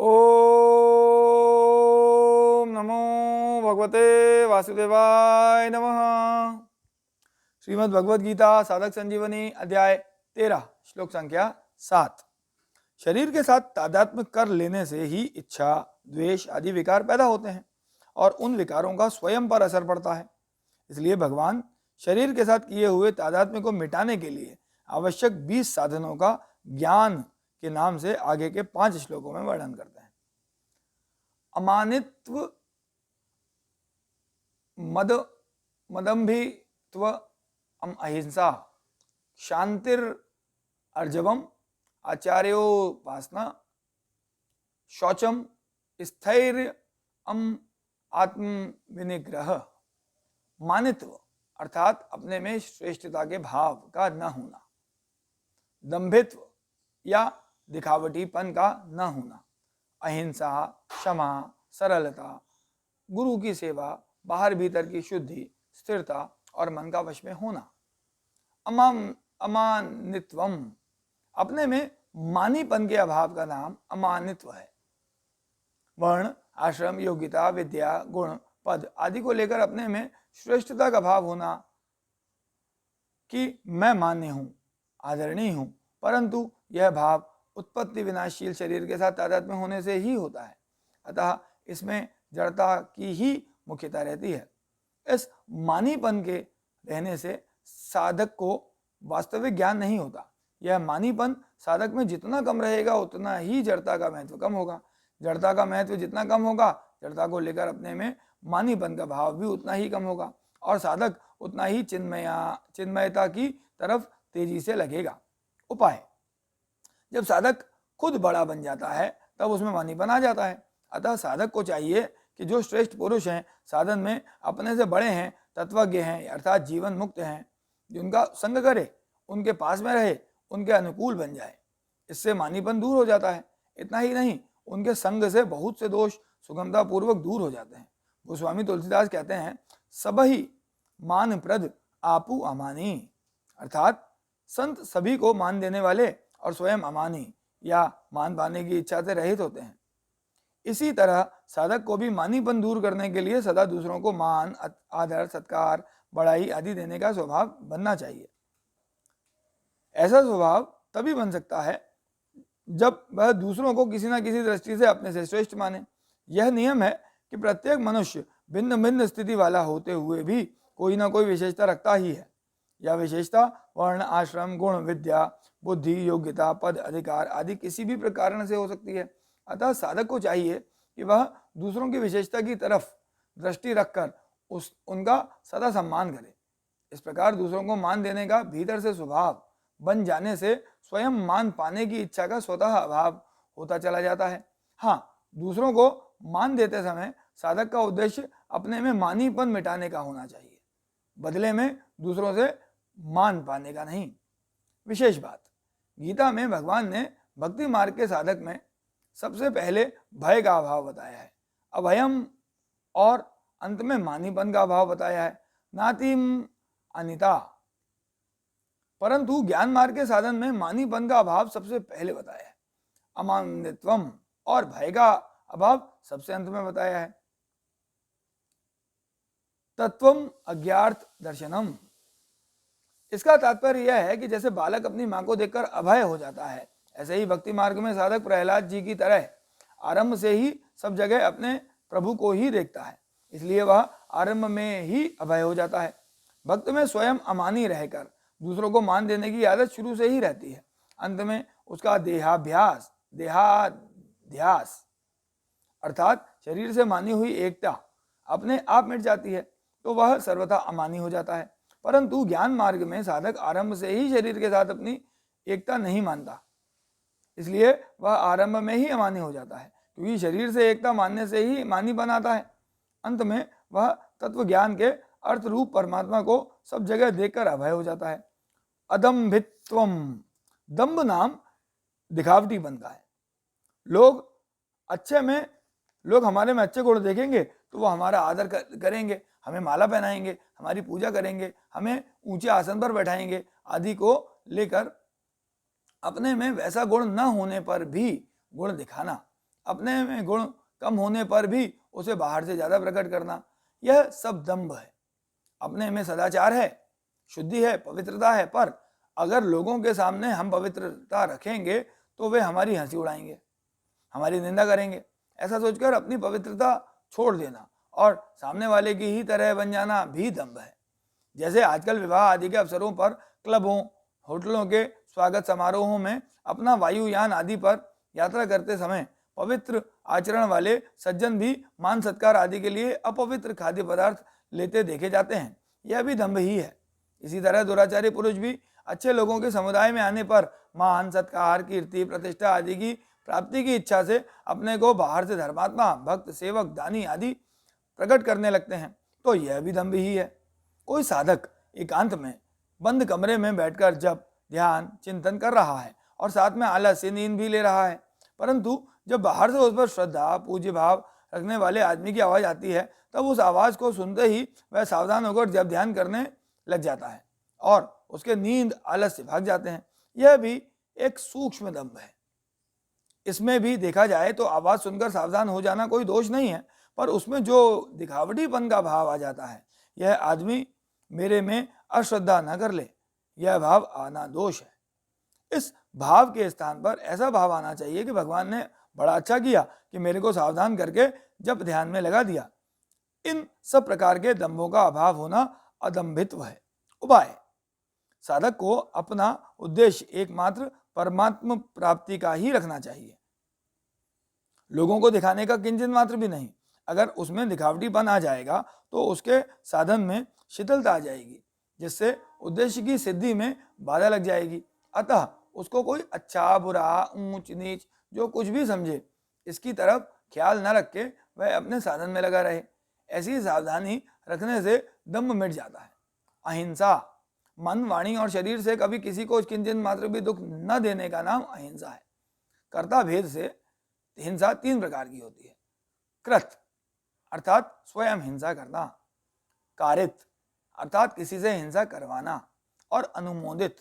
ओम नमो भगवते वासुदेवाय नमः। श्रीमद् भगवद गीता साधक संजीवनी अध्याय 13 श्लोक संख्या 7। शरीर के साथ तादात्म्य कर लेने से ही इच्छा, द्वेष आदि विकार पैदा होते हैं और उन विकारों का स्वयं पर असर पड़ता है। इसलिए भगवान शरीर के साथ किए हुए तादात्म्य को मिटाने के लिए आवश्यक 20 साधनों का ज्ञान के नाम से आगे के 5 श्लोकों में वर्णन करते हैं। अमानित्व, मदम्भित्व, अहिंसा, शांतिर अर्जवम, आचार्योपासना, शौचम, स्थैर्य, आत्म विनिग्रह। मानित्व अर्थात अपने में श्रेष्ठता के भाव का न होना, दंभित्व या दिखावटीपन का न होना, अहिंसा, क्षमा, सरलता, गुरु की सेवा, बाहर भीतर की शुद्धि, स्थिरता और मन का वश में होना। अमानित्वम अपने में मानीपन के अभाव का नाम अमानित्व है। वर्ण, आश्रम, योग्यता, विद्या, गुण, पद आदि को लेकर अपने में श्रेष्ठता का भाव होना कि मैं मान्य हूं, आदरणीय हूं, परंतु यह भाव उत्पत्ति विनाशशील शरीर के साथ तादात्म्य होने से ही होता है। अतः इसमें जड़ता की ही मुख्यता रहती है। इस मानीपन के रहने से साधक को वास्तविक ज्ञान नहीं होता। यह मानीपन साधक में जितना कम रहेगा उतना ही जड़ता का महत्व कम होगा। जड़ता का महत्व जितना कम होगा, जड़ता को लेकर अपने में मानीपन का भाव भी उतना ही कम होगा और साधक उतना ही चिन्मयता की तरफ तेजी से लगेगा। उपाय: जब साधक खुद बड़ा बन जाता है तब उसमें मानीपन आ जाता है। अतः साधक को चाहिए कि जो श्रेष्ठ पुरुष हैं, साधन में अपने से बड़े हैं, तत्वज्ञ हैं अर्थात जीवन मुक्त हैं, जिनका संग करे, उनके पास में रहे, उनके अनुकूल बन जाए। इससे मानीपन दूर हो जाता है। इतना ही नहीं, उनके संग से बहुत से दोष सुगमता पूर्वक दूर हो जाते हैं। गोस्वामी तुलसीदास कहते हैं, सबही मान प्रद आपू अमानी, अर्थात संत सभी को मान देने वाले और स्वयं अमानी या मान पाने की इच्छा से रहित होते हैं। इसी तरह साधक को भी मानीपन दूर करने के लिए सदा दूसरों को मान, आदर, सत्कार, बड़ाई आदि देने का स्वभाव बनना चाहिए। ऐसा स्वभाव तभी बन सकता है जब वह दूसरों को किसी न किसी दृष्टि से अपने से श्रेष्ठ माने। यह नियम है कि प्रत्येक मनुष्य भिन्न भिन्न स्थिति वाला होते हुए भी कोई ना कोई विशेषता रखता ही है। यह विशेषता वर्ण, आश्रम, गुण, विद्या, बुद्धि, योग्यता, पद, अधिकार आदि किसी भी प्रकार से हो सकती है। अतः साधक को चाहिए कि वह दूसरों की विशेषता की तरफ दृष्टि रखकर उनका सदा सम्मान करे। इस प्रकार दूसरों को मान देने का भीतर से स्वभाव बन जाने से स्वयं मान पाने की इच्छा का स्वतः अभाव होता चला जाता है। हाँ, दूसरों को मान देते समय साधक का उद्देश्य अपने में मानीपन मिटाने का होना चाहिए, बदले में दूसरों से मान पाने का नहीं। विशेष बात, गीता में भगवान ने भक्ति मार्ग के साधक में सबसे पहले भय का अभाव बताया है, अभयम, और अंत में मानीपन का अभाव बताया है, नातिम अनिता। परंतु ज्ञान मार्ग के साधन में मानीपन का अभाव सबसे पहले बताया है, अमानित्वम, और भय का अभाव सबसे अंत में बताया है, तत्वम अज्ञार्थ दर्शनम। इसका तात्पर्य यह है कि जैसे बालक अपनी मां को देखकर अभय हो जाता है, ऐसे ही भक्ति मार्ग में साधक प्रहलाद जी की तरह आरंभ से ही सब जगह अपने प्रभु को ही देखता है, इसलिए वह आरंभ में ही अभय हो जाता है। भक्त में स्वयं अमानी रहकर दूसरों को मान देने की आदत शुरू से ही रहती है। अंत में उसका देहाध्यास अर्थात शरीर से मानी हुई एकता अपने आप मिट जाती है, तो वह सर्वथा अमानी हो जाता है। परंतु ज्ञान मार्ग में साधक आरंभ से ही शरीर के साथ अपनी एकता नहीं मानता, इसलिए वह आरंभ में ही अमानी हो जाता है, क्योंकि शरीर से एकता मानने से ही मानी बनाता है। अंत में वह तत्व ज्ञान के अर्थ रूप परमात्मा को सब जगह देखकर अभय हो जाता है। अदम्भित्वम, दम्भ नाम दिखावटी बनता है। लोग हमारे में अच्छे गुण देखेंगे तो वो हमारा आदर करेंगे, हमें माला पहनाएंगे, हमारी पूजा करेंगे, हमें ऊंचे आसन पर बैठाएंगे आदि को लेकर अपने में वैसा गुण न होने पर भी गुण दिखाना, अपने में गुण कम होने पर भी उसे बाहर से ज्यादा प्रकट करना, यह सब दंभ है। अपने में सदाचार है, शुद्धि है, पवित्रता है, पर अगर लोगों के सामने हम पवित्रता रखेंगे तो वे हमारी हंसी उड़ाएंगे, हमारी निंदा करेंगे। ऐसा सोचकर अपनी पवित्रता छोड़ देना और सामने वाले की ही तरह बन जाना भी दंभ है। जैसे आजकल विवाह आदि के अवसरों पर क्लबों, होटलों के स्वागत समारोहों में अपना वायुयान आदि पर यात्रा करते समय पवित्र आचरण वाले सज्जन भी मान सत्कार आदि के लिए अपवित्र खाद्य पदार्थ लेते देखे जाते हैं, यह भी दंभ ही है। इसी तरह दुराचारी पुरुष भी अच्छे लोगों के समुदाय में आने पर मान, सत्कार, कीर्ति, प्रतिष्ठा आदि की प्राप्ति की इच्छा से अपने को बाहर से धर्मात्मा, भक्त, सेवक, दानी आदि प्रकट करने लगते हैं, तो यह भी दंभ ही है। कोई साधक एकांत में बंद कमरे में बैठकर जब ध्यान चिंतन कर रहा है और साथ में आलस्य, नींद भी ले रहा है, परंतु जब बाहर से उस पर श्रद्धा, पूज्य भाव रखने वाले आदमी की आवाज आती है, तब उस आवाज को सुनते ही वह सावधान होकर जब ध्यान करने लग जाता है और उसके नींद, आलस्य भाग जाते हैं। यह भी एक सूक्ष्म दंभ है। इसमें भी देखा जाए तो आवाज सुनकर सावधान हो जाना कोई दोष नहीं है, पर उसमें जो दिखावटीपन का भाव आ जाता है, यह आदमी मेरे में अश्रद्धा न कर ले, यह भाव आना दोष है। इस भाव के स्थान पर ऐसा भाव आना चाहिए कि भगवान ने बड़ा अच्छा किया कि मेरे को सावधान करके जब ध्यान में लगा दिया। इन सब प्रकार के दंभों का अभाव होना अदंभित्व है। उपाय: साधक को अपना उद्देश्य एकमात्र परमात्म प्राप्ति का ही रखना चाहिए, लोगों को दिखाने का किंचित मात्र भी नहीं। अगर उसमें दिखावटीपन आ जाएगा तो उसके साधन में शिथिलता आ जाएगी, जिससे उद्देश्य की सिद्धि में बाधा लग जाएगी। अतः उसको कोई अच्छा, बुरा, ऊंच नीच जो कुछ भी समझे, इसकी तरफ ख्याल न रख के वह अपने साधन में लगा रहे। ऐसी सावधानी रखने से दंभ मिट जाता है। अहिंसा: मन, वाणी और शरीर से कभी किसी को किंचित मात्र भी दुख न देने का नाम अहिंसा है। कर्ता भेद से हिंसा 3 प्रकार की होती है: कृत अर्थात स्वयं हिंसा करना, कारित अर्थात किसी से हिंसा करवाना, और अनुमोदित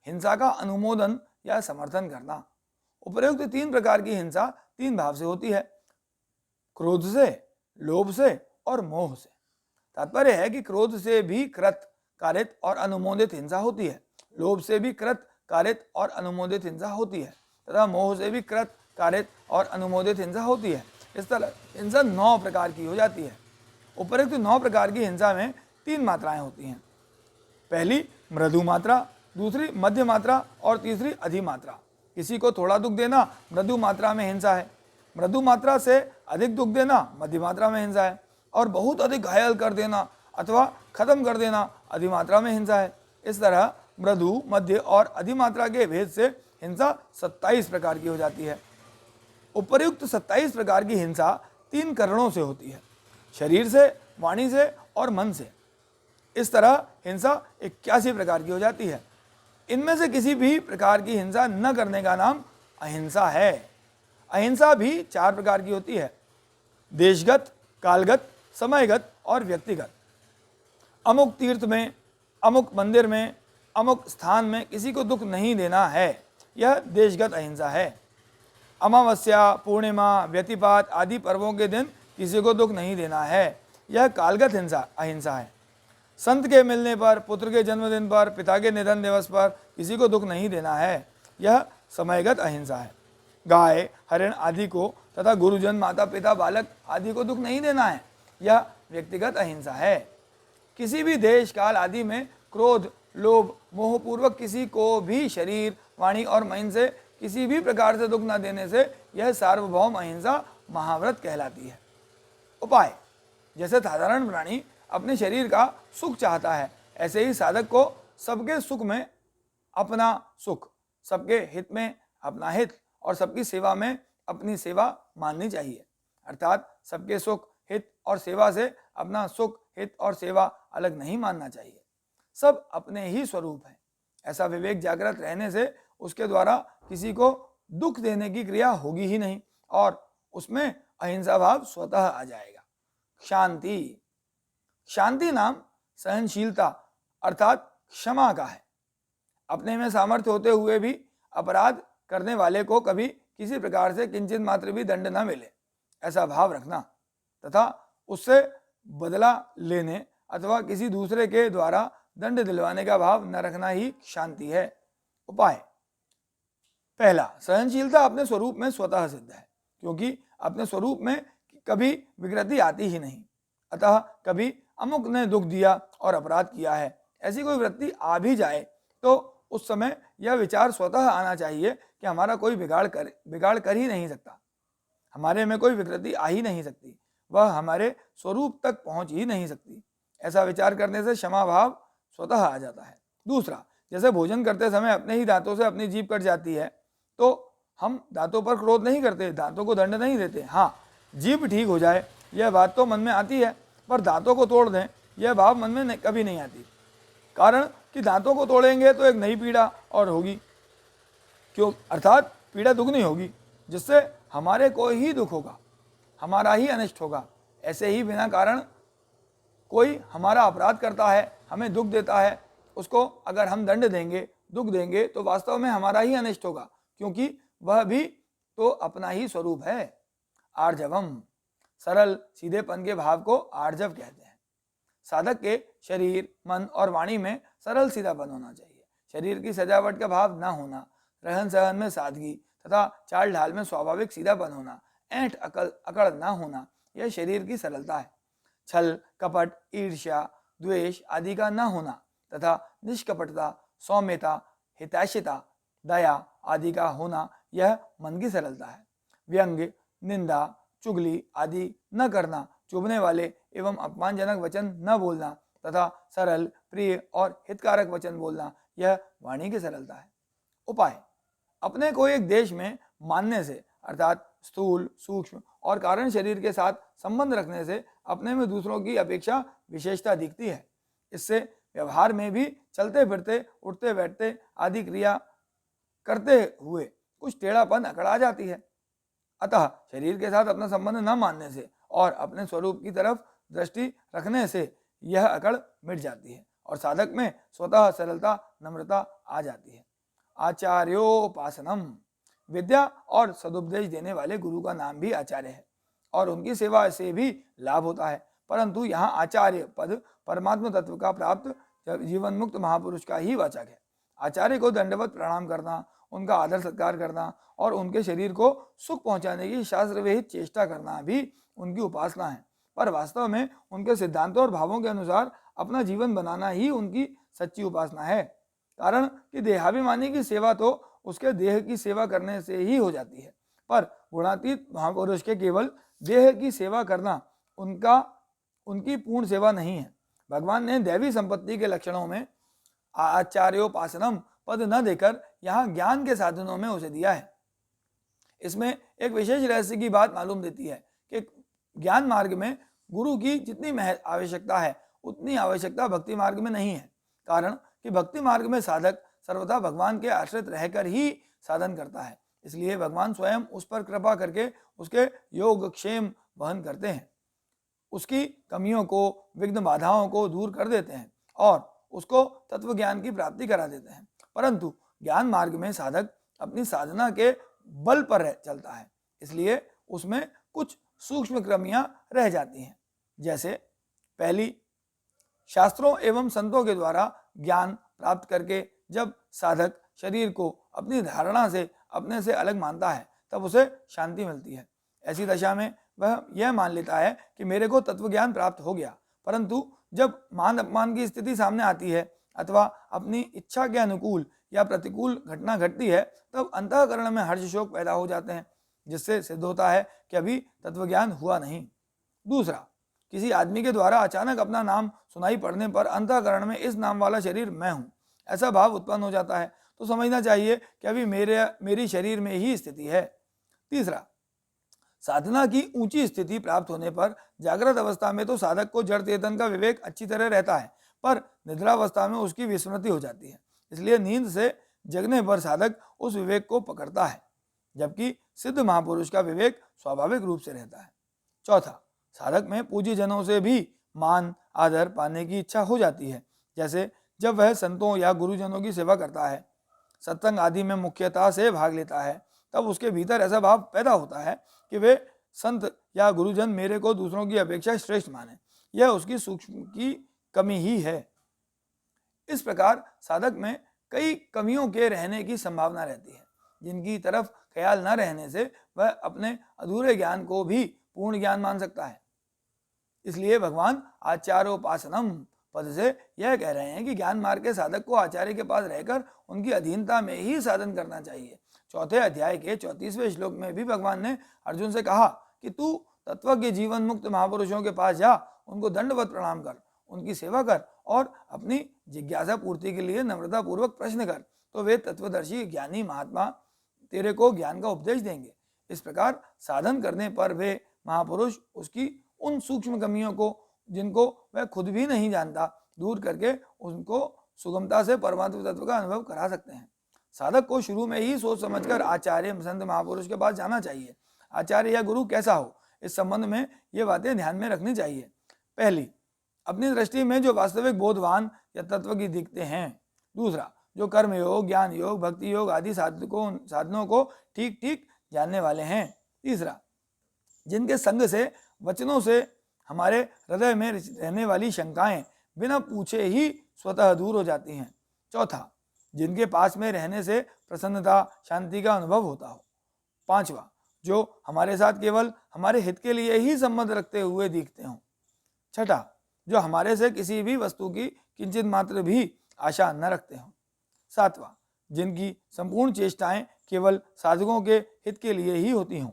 हिंसा का अनुमोदन या समर्थन करना। उपर्युक्त 3 प्रकार की हिंसा 3 भाव से होती है: क्रोध से, लोभ से और मोह से। तात्पर्य है कि क्रोध से भी कृत, कारित और अनुमोदित हिंसा होती है, लोभ से भी कृत, कारित और अनुमोदित हिंसा होती है तथा मोह से भी कृत, कारित और अनुमोदित हिंसा होती है। इस तरह हिंसा 9 प्रकार की हो जाती है। उपर्युक्त 9 प्रकार की हिंसा में 3 मात्राएं होती हैं। पहली मृदु मात्रा, दूसरी मध्य मात्रा और तीसरी अधिमात्रा। किसी को थोड़ा दुख देना मृदु मात्रा में हिंसा है, मृदु मात्रा से अधिक दुख देना मध्य मात्रा में हिंसा है, और बहुत अधिक घायल कर देना अथवा खत्म कर देना अधिमात्रा में हिंसा है। इस तरह मृदु, मध्य और अधिमात्रा के भेद से हिंसा 27 प्रकार की हो जाती है। उपर्युक्त 27 प्रकार की हिंसा 3 करणों से होती है: शरीर से, वाणी से और मन से। इस तरह हिंसा 81 प्रकार की हो जाती है। इनमें से किसी भी प्रकार की हिंसा न करने का नाम अहिंसा है। अहिंसा भी 4 प्रकार की होती है: देशगत, कालगत, समयगत और व्यक्तिगत। अमुक तीर्थ में, अमुक मंदिर में, अमुक स्थान में किसी को दुख नहीं देना है, यह देशगत अहिंसा है। अमावस्या, पूर्णिमा, व्यतिपात आदि पर्वों के दिन किसी को दुख नहीं देना है, यह कालगत अहिंसा है। संत के मिलने पर, पुत्र के जन्मदिन पर, पिता के निधन दिवस पर किसी को दुख नहीं देना है, यह समयगत अहिंसा है। गाय, हरिण आदि को तथा गुरुजन, माता पिता, बालक आदि को दुख नहीं देना है, यह व्यक्तिगत अहिंसा है। किसी भी देश, काल आदि में क्रोध, लोभ, मोहपूर्वक किसी को भी शरीर, वाणी और मन से किसी भी प्रकार से दुख न देने से यह सार्वभौम अहिंसा महाव्रत कहलाती है। उपाय: जैसे साधारण प्राणी अपने शरीर का सुख चाहता है, ऐसे ही साधक को सबके सुख में अपना सुख, सबके हित में अपना हित और सबकी सेवा में अपनी सेवा माननी चाहिए। अर्थात सबके सुख, हित और सेवा से अपना सुख, हित और सेवा अलग नहीं मानना चाहिए। सब अपने ही स्वरूप है। ऐसा विवेक जागृत रहने से उसके द्वारा किसी को दुख देने की क्रिया होगी ही नहीं और उसमें अहिंसा भाव स्वतः आ जाएगा। शांति: शांति नाम सहनशीलता अर्थात क्षमा का है। अपने में सामर्थ्य होते हुए भी अपराध करने वाले को कभी किसी प्रकार से किंचित मात्र भी दंड न मिले, ऐसा भाव रखना तथा उससे बदला लेने अथवा किसी दूसरे के द्वारा दंड दिलवाने का भाव न रखना ही शांति है। उपाय: पहला, सहनशीलता अपने स्वरूप में स्वतः सिद्ध है, क्योंकि अपने स्वरूप में कभी विकृति आती ही नहीं। अतः कभी अमुक ने दुख दिया और अपराध किया है, ऐसी कोई वृत्ति आ भी जाए तो उस समय यह विचार स्वतः आना चाहिए कि हमारा कोई बिगाड़ कर ही नहीं सकता, हमारे में कोई विकृति आ ही नहीं सकती, वह हमारे स्वरूप तक पहुंच ही नहीं सकती। ऐसा विचार करने से क्षमा भाव स्वतः आ जाता है। दूसरा, जैसे भोजन करते समय अपने ही दांतों से अपनी जीभ कट जाती है तो हम दांतों पर क्रोध नहीं करते, दांतों को दंड नहीं देते। हाँ, जीभ ठीक हो जाए यह बात तो मन में आती है, पर दांतों को तोड़ दें यह भाव मन में कभी नहीं आती। कारण कि दांतों को तोड़ेंगे तो एक नई पीड़ा और होगी, क्यों, अर्थात पीड़ा दुगनी होगी, जिससे हमारे को ही दुख होगा, हमारा ही अनिष्ट होगा। ऐसे ही बिना कारण कोई हमारा अपराध करता है, हमें दुख देता है, उसको अगर हम दंड देंगे, दुख देंगे तो वास्तव में हमारा ही अनिष्ट होगा, क्योंकि वह भी तो अपना ही स्वरूप है। आर्जवम, सरल सीधेपन के भाव को आर्जव कहते हैं। साधक के शरीर, मन और वाणी में सरल सीधापन होना चाहिए। शरीर की सजावट का भाव न होना, रहन सहन में सादगी तथा चाल ढाल में स्वाभाविक सीधापन होना, ऐंठ अकड़ न होना, यह शरीर की सरलता है। छल, कपट, ईर्ष्या, द्वेष आदि का न होना तथा निष्कपटता, सौम्यता, हितैषिता, दया आदि का होना, यह मन की सरलता है। व्यंग्य, निंदा, चुगली आदि न करना, चुभने वाले एवं अपमानजनक वचन न बोलना तथा सरल, प्रिय और हितकारक वचन बोलना, यह वाणी की सरलता है। उपाय: अपने को एक देश में मानने से, अर्थात स्थूल, सूक्ष्म और कारण शरीर के साथ संबंध रखने से अपने में दूसरों की अपेक्षा विशेषता दिखती है। इससे व्यवहार में भी चलते फिरते, उठते बैठते आदि क्रिया करते हुए कुछ टेढ़ापन अकड़ आ जाती है। अतः शरीर के साथ अपना संबंध न मानने से और अपने स्वरूप की तरफ दृष्टि रखने से यह अकड़ मिट जाती है और साधक में स्वतः सरलता, नम्रता आ जाती है। आचार्योपासनम, विद्या और सदुपदेश देने वाले गुरु का नाम भी आचार्य है और उनकी सेवा से भी लाभ होता है, परंतु यहाँ आचार्य पद परमात्मा तत्व का प्राप्त जीवन मुक्त महापुरुष का ही वाचक है। आचार्य को दंडवत प्रणाम करना, उनका आदर सत्कार करना और उनके शरीर को सुख पहुंचाने की शास्त्र विहित चेष्टा करना भी उनकी उपासना है, पर वास्तव में उनके सिद्धांतों और भावों के अनुसार अपना जीवन बनाना ही उनकी सच्ची उपासना है। कारण कि देहाभिमानी की सेवा तो उसके देह की सेवा करने से ही हो जाती है, पर गुणातीत महापुरुष के केवल देह की सेवा करना उनकी पूर्ण सेवा नहीं है। भगवान ने दैवी संपत्ति के लक्षणों में आचार्योपासनम पद न देकर यहाँ ज्ञान के साधनों में उसे दिया है। इसमें एक विशेष रहस्य की बात मालूम देती है कि ज्ञान मार्ग में गुरु की जितनी आवश्यकता है उतनी आवश्यकता भक्ति मार्ग में नहीं है। कारण कि भक्ति मार्ग में साधक सर्वथा भगवान के आश्रित रहकर ही साधन करता है, इसलिए भगवान स्वयं उस पर कृपा करके उसके योगक्षेम वहन करते हैं, उसकी कमियों को, विघ्न बाधाओं को दूर कर देते हैं और उसको तत्व ज्ञान की प्राप्ति करा देते हैं। परंतु ज्ञान मार्ग में साधक अपनी साधना के बल पर चलता है, इसलिए उसमें कुछ सूक्ष्म क्रमियां रह जाती हैं। जैसे पहली, शास्त्रों एवं संतों के द्वारा ज्ञान प्राप्त करके जब साधक शरीर को अपनी धारणा से अपने से अलग मानता है तब उसे शांति मिलती है। ऐसी दशा में वह यह मान लेता है कि मेरे को तत्व ज्ञान प्राप्त हो गया, परंतु जब मान अपमान की स्थिति सामने आती है अथवा अपनी इच्छा के अनुकूल या प्रतिकूल घटना घटती है तब अंतःकरण में हर्ष शोक पैदा हो जाते हैं, जिससे सिद्ध होता है कि अभी तत्वज्ञान हुआ नहीं। दूसरा, किसी आदमी के द्वारा अचानक अपना नाम सुनाई पड़ने पर अंतःकरण में इस नाम वाला शरीर मैं हूँ ऐसा भाव उत्पन्न हो जाता है, तो समझना चाहिए कि अभी मेरी शरीर में ही स्थिति है। तीसरा, साधना की ऊंची स्थिति प्राप्त होने पर जागृत अवस्था में तो साधक को जड़ चेतन का विवेक अच्छी तरह रहता है, पर निद्रावस्था में उसकी विस्मृति हो जाती है, इसलिए नींद से जगने पर साधक उस विवेक को पकड़ता है, जबकि सिद्ध महापुरुष का विवेक स्वाभाविक रूप से रहता है। चौथा, साधक में पूज्य जनों से भी मान आदर पाने की इच्छा हो जाती है, जैसे जब वह संतों या गुरुजनों की सेवा करता है, सत्संग आदि में मुख्यता से भाग लेता है, तब उसके भीतर ऐसा भाव पैदा होता है कि वे संत या गुरुजन मेरे को दूसरों की अपेक्षा श्रेष्ठ माने। यह उसकी सूक्ष्म की कमी ही है। इस प्रकार साधक में कई कमियों के रहने की संभावना रहती है, जिनकी तरफ ख्याल न रहने से वह अपने अधूरे ज्ञान को भी पूर्ण ज्ञान मान सकता है। इसलिए भगवान आचार्योपासनम पद से यह कह रहे हैं कि ज्ञान मार्ग के साधक को आचार्य के पास रहकर उनकी अधीनता में ही साधन करना चाहिए। चौथे अध्याय के 34वें श्लोक में भी भगवान ने अर्जुन से कहा कि तू तत्वज्ञ जीवन मुक्त महापुरुषों के पास जा, उनको दंडवत प्रणाम कर, उनकी सेवा कर और अपनी जिज्ञासा पूर्ति के लिए नम्रता पूर्वक प्रश्न कर, तो वे तत्वदर्शी ज्ञानी महात्मा तेरे को ज्ञान का उपदेश देंगे। इस प्रकार साधन करने पर वे महापुरुष उसकी उन सूक्ष्म कमियों को, जिनको वह खुद भी नहीं जानता, दूर करके उनको सुगमता से परमात्मा तत्व का अनुभव करा सकते हैं। साधक को शुरू में ही सोच समझकर आचार्य संत महापुरुष के पास जाना चाहिए। आचार्य या गुरु कैसा हो, इस संबंध में ये बातें ध्यान में रखनी चाहिए। पहली, अपनी दृष्टि में जो वास्तविक बोधवान या तत्व की दिखते हैं। दूसरा, जो कर्म योग, ज्ञान योग, भक्ति योग आदि साधनों को ठीक ठीक जानने वाले हैं। तीसरा, जिनके संग से, वचनों से हमारे हृदय में रहने वाली शंकाएं बिना पूछे ही स्वतः दूर हो जाती हैं। चौथा, जिनके पास में रहने से प्रसन्नता, शांति का अनुभव होता हो। पांचवा, जो हमारे साथ केवल हमारे हित के लिए ही संबंध रखते हुए दिखते हों। छठा, जो हमारे से किसी भी वस्तु की किंचित मात्र भी आशा न रखते हों। सातवां, जिनकी संपूर्ण चेष्टाएं केवल साधकों के हित के लिए ही होती हों।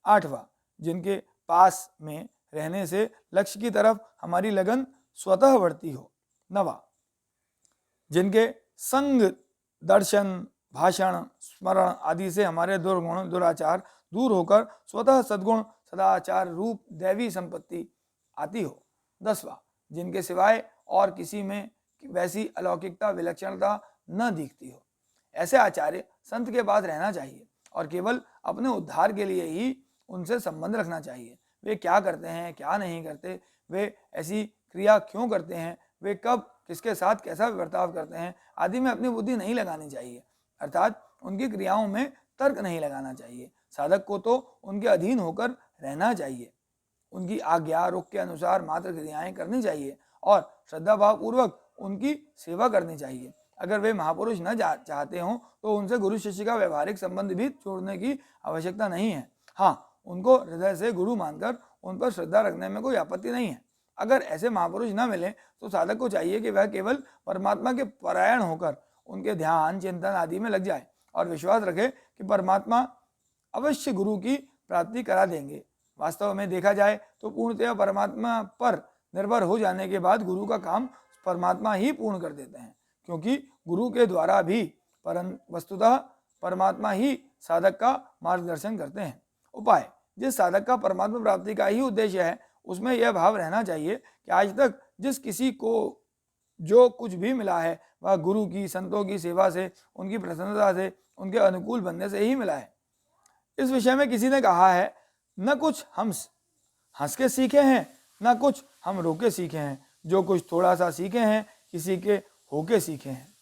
आठवां, जिनके पास में रहने से लक्ष्य की तरफ हमारी लगन स्वतः बढ़ती हो। नवा, जिनके संग, दर्शन, भाषण, स्मरण आदि से हमारे दुर्गुण, दुराचार दूर होकर स्वतः सद्गुण, सदाचार रूप दैवी संपत्ति आती हो। 10वां, जिनके सिवाय और किसी में वैसी अलौकिकता, विलक्षणता न दिखती हो। ऐसे आचार्य संत के पास रहना चाहिए और केवल अपने उद्धार के लिए ही उनसे संबंध रखना चाहिए। वे क्या करते हैं, क्या नहीं करते, वे ऐसी क्रिया क्यों करते हैं, वे कब किसके साथ कैसा बर्ताव करते हैं आदि में अपनी बुद्धि नहीं लगानी चाहिए, अर्थात उनकी क्रियाओं में तर्क नहीं लगाना चाहिए। साधक को तो उनके अधीन होकर रहना चाहिए, उनकी आज्ञा रुख के अनुसार मात्र क्रियाएं करनी चाहिए और श्रद्धा भाव पूर्वक उनकी सेवा करनी चाहिए। अगर वे महापुरुष न चाहते हों तो उनसे गुरु शिष्य का व्यवहारिक संबंध भी जोड़ने की आवश्यकता नहीं है। हाँ, उनको हृदय से गुरु मानकर उन पर श्रद्धा रखने में कोई आपत्ति नहीं है। अगर ऐसे महापुरुष न मिले तो साधक को चाहिए कि वह केवल परमात्मा के परायण होकर उनके ध्यान, चिंतन आदि में लग जाए और विश्वास रखे कि परमात्मा अवश्य गुरु की प्राप्ति करा देंगे। वास्तव में देखा जाए तो पूर्णतया परमात्मा पर निर्भर हो जाने के बाद गुरु का काम परमात्मा ही पूर्ण कर देते हैं, क्योंकि गुरु के द्वारा भी वस्तुतः परमात्मा ही साधक का मार्गदर्शन करते हैं। उपाय, जिस साधक का परमात्मा प्राप्ति का ही उद्देश्य है उसमें यह भाव रहना चाहिए कि आज तक जिस किसी को जो कुछ भी मिला है वह गुरु की, संतों की सेवा से, उनकी प्रसन्नता से, उनके अनुकूल बनने से ही मिला है। इस विषय में किसी ने कहा है, न कुछ हम हंस के सीखे हैं, न कुछ हम रो के सीखे हैं, जो कुछ थोड़ा सा सीखे हैं किसी के होके सीखे हैं।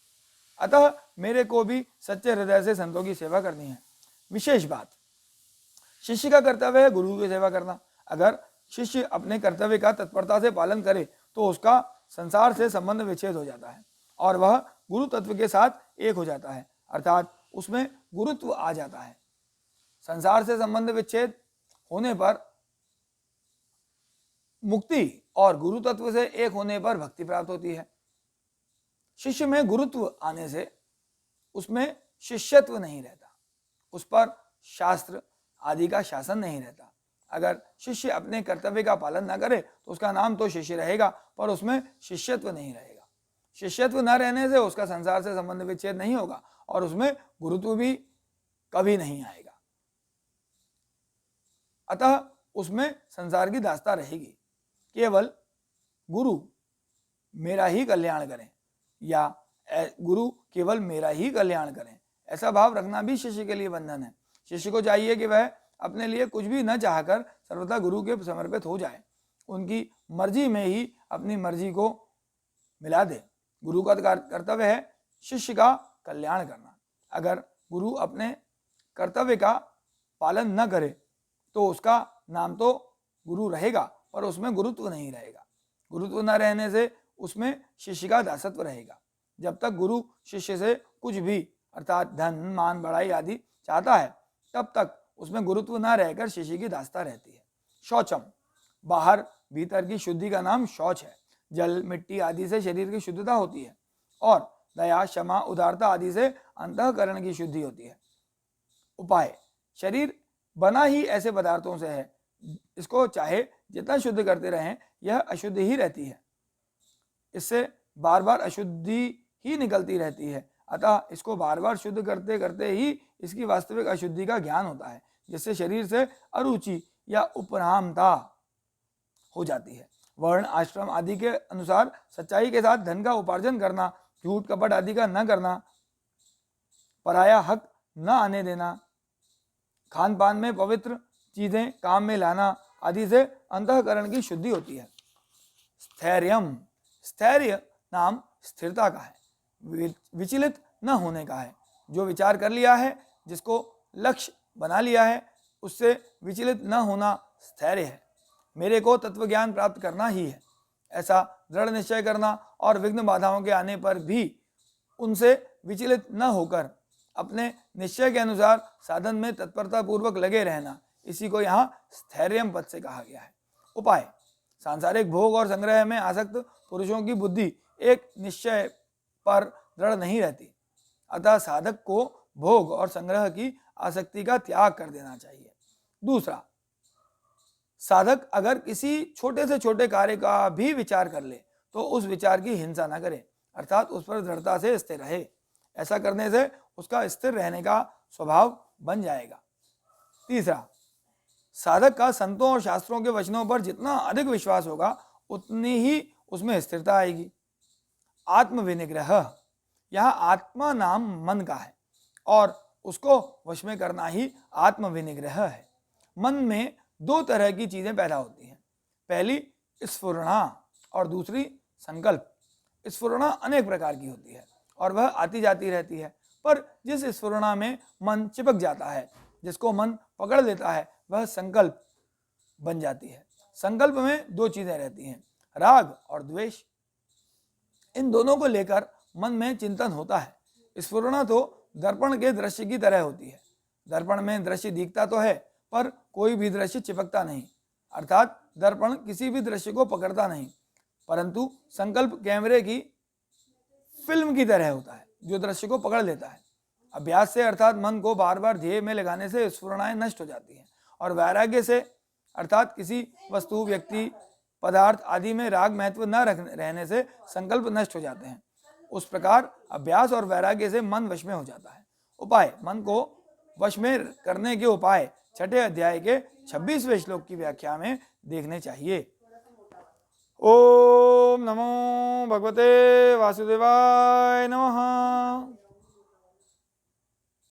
अतः मेरे को भी सच्चे हृदय से संतों की सेवा करनी है। विशेष बात, शिष्य का कर्तव्य है गुरु की सेवा करना। अगर शिष्य अपने कर्तव्य का तत्परता से पालन करे तो उसका संसार से संबंध विच्छेद हो जाता है और वह गुरु तत्व के साथ एक हो जाता है, अर्थात उसमें गुरुत्व आ जाता है। संसार से संबंध विच्छेद होने पर मुक्ति और गुरु तत्व से एक होने पर भक्ति प्राप्त होती है। शिष्य में गुरुत्व आने से उसमें शिष्यत्व नहीं रहता, उस पर शास्त्र आदि का शासन नहीं रहता। अगर शिष्य अपने कर्तव्य का पालन न करे तो उसका नाम तो शिष्य रहेगा पर उसमें शिष्यत्व नहीं रहेगा। शिष्यत्व न रहने से उसका संसार से संबंध विच्छेद नहीं होगा और उसमें गुरुत्व भी कभी नहीं आएगा। अतः उसमें संसार की दास्ता रहेगी। केवल गुरु मेरा ही कल्याण करें या गुरु केवल मेरा ही कल्याण करें, ऐसा भाव रखना भी शिष्य के लिए बंधन है। शिष्य को चाहिए कि वह अपने लिए कुछ भी न चाहकर सर्वथा गुरु के समर्पित हो जाए, उनकी मर्जी में ही अपनी मर्जी को मिला दे। गुरु का कर्तव्य है शिष्य का कल्याण करना। अगर गुरु अपने कर्तव्य का पालन न करे तो उसका नाम तो गुरु रहेगा, पर उसमें गुरुत्व नहीं रहेगा। गुरुत्व न रहने से उसमें शिष्य का दासत्व रहेगा। जब तक गुरु शिष्य से कुछ भी अर्थात धन, मान, बड़ाई आदि चाहता है, तब तक उसमें गुरुत्व न रहकर शिष्य की दासता रहती है। शौचम, बाहर भीतर की शुद्धि का नाम शौच है। जल, मिट्टी आदि से शरीर की शुद्धता होती है और दया, क्षमा, उदारता आदि से अंतःकरण की शुद्धि होती है। उपाय, शरीर बना ही ऐसे पदार्थों से है, इसको चाहे जितना शुद्ध करते रहें यह अशुद्ध ही रहती है। इससे बार बार अशुद्धि ही निकलती रहती है, अतः इसको बार बार शुद्ध करते करते ही इसकी वास्तविक अशुद्धि का ज्ञान होता है, जिससे शरीर से अरुचि या उपरामता हो जाती है। वर्ण, आश्रम आदि के अनुसार सच्चाई के साथ धन का उपार्जन करना, झूठ कपट आदि का न करना, पराया हक न आने देना, खान पान में पवित्र चीजें काम में लाना आदि से अंतःकरण की शुद्धि होती है। स्थैर्यम, स्थैर्य नाम स्थिरता का है, विचलित न होने का है। जो विचार कर लिया है, जिसको लक्ष्य बना लिया है, उससे विचलित न होना स्थैर्य है। मेरे को तत्व ज्ञान प्राप्त करना ही है, ऐसा दृढ़ निश्चय करना और विघ्न बाधाओं के आने पर भी उनसे विचलित न होकर अपने निश्चय के अनुसार साधन में तत्परता पूर्वक लगे रहना, इसी को यहाँ स्थैर्यम पद से कहा गया है। उपाय, सांसारिक भोग और संग्रह में आसक्त पुरुषों की बुद्धि एक निश्चय पर दृढ़ नहीं रहती, अतः साधक को भोग और संग्रह की आसक्ति का त्याग कर देना चाहिए। दूसरा, साधक अगर किसी छोटे से छोटे कार्य का भी विचार कर ले तो उस विचार की हिंसा न करे, अर्थात उस पर दृढ़ता से स्थिर रहे। ऐसा करने से उसका स्थिर रहने का स्वभाव बन जाएगा। तीसरा, साधक का संतों और शास्त्रों के वचनों पर जितना अधिक विश्वास होगा उतनी ही उसमें स्थिरता आएगी। आत्मविनिग्रह, यहाँ आत्मा नाम मन का है और उसको वश में करना ही आत्मविनिग्रह है। मन में दो तरह की चीजें पैदा होती हैं, पहली स्फुरणा और दूसरी संकल्प। स्फुरणा अनेक प्रकार की होती है और वह आती जाती रहती है, पर जिस स्फुरणा में मन चिपक जाता है, जिसको मन पकड़ लेता है, वह संकल्प बन जाती है। संकल्प में दो चीजें रहती हैं, राग और द्वेष। इन दोनों को लेकर मन में चिंतन होता है। स्फुरणा तो दर्पण के दृश्य की तरह होती है। दर्पण में दृश्य दिखता तो है, पर कोई भी दृश्य चिपकता नहीं, अर्थात दर्पण किसी भी दृश्य को पकड़ता नहीं, परंतु संकल्प कैमरे की फिल्म की तरह होता है जो दृश्य को पकड़ लेता है। अभ्यास से अर्थात मन को बार बार ध्येय में लगाने से स्फुरणाएं नष्ट हो जाती हैं और वैराग्य से अर्थात किसी वस्तु, व्यक्ति, पदार्थ आदि में राग महत्व न रहने से संकल्प नष्ट हो जाते हैं। उस प्रकार अभ्यास और वैराग्य से मन वश में हो जाता है। उपाय, मन को वश में करने के उपाय छठे अध्याय के 26वें श्लोक की व्याख्या में देखने चाहिए। ओम नमो भगवते वासुदेवाय नमः।